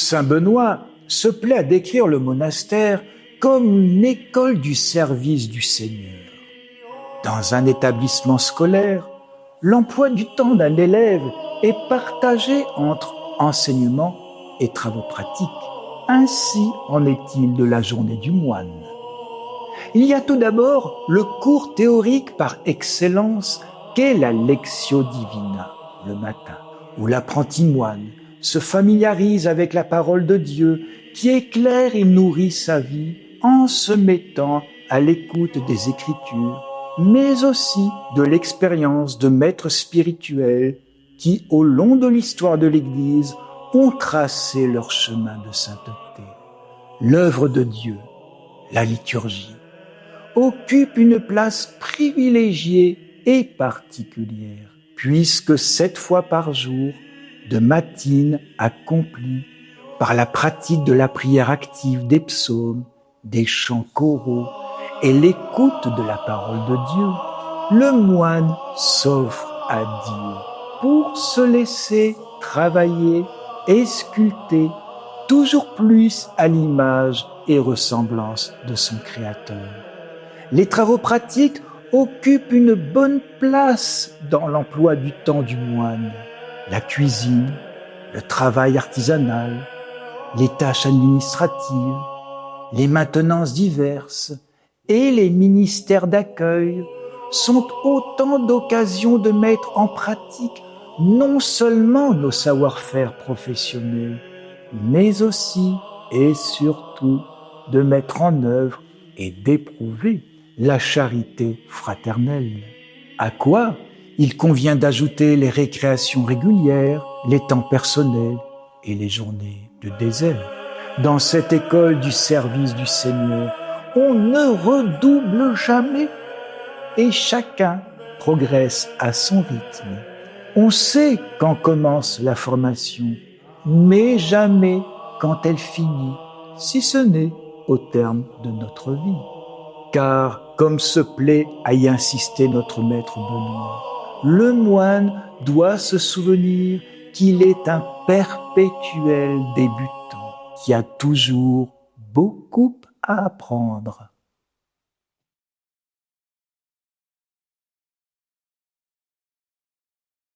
Saint Benoît se plaît à décrire le monastère comme une école du service du Seigneur. Dans un établissement scolaire, l'emploi du temps d'un élève est partagé entre enseignement et travaux pratiques. Ainsi en est-il de la journée du moine. Il y a tout d'abord le cours théorique par excellence qu'est la Lectio Divina, le matin, où l'apprenti moine se familiarise avec la parole de Dieu qui éclaire et nourrit sa vie en se mettant à l'écoute des Écritures, mais aussi de l'expérience de maîtres spirituels qui, au long de l'histoire de l'Église, ont tracé leur chemin de sainteté. L'œuvre de Dieu, la liturgie, occupe une place privilégiée et particulière, puisque 7 fois par jour, de matines accomplis par la pratique de la prière active des psaumes, des chants choraux et l'écoute de la parole de Dieu, le moine s'offre à Dieu pour se laisser travailler et sculpter toujours plus à l'image et ressemblance de son Créateur. Les travaux pratiques occupent une bonne place dans l'emploi du temps du moine. La cuisine, le travail artisanal, les tâches administratives, les maintenances diverses et les ministères d'accueil sont autant d'occasions de mettre en pratique non seulement nos savoir-faire professionnels, mais aussi et surtout de mettre en œuvre et d'éprouver la charité fraternelle. À quoi il convient d'ajouter les récréations régulières, les temps personnels et les journées de désert. Dans cette école du service du Seigneur, on ne redouble jamais et chacun progresse à son rythme. On sait quand commence la formation, mais jamais quand elle finit, si ce n'est au terme de notre vie. Car, comme se plaît à y insister notre maître Benoît, le moine doit se souvenir qu'il est un perpétuel débutant qui a toujours beaucoup à apprendre.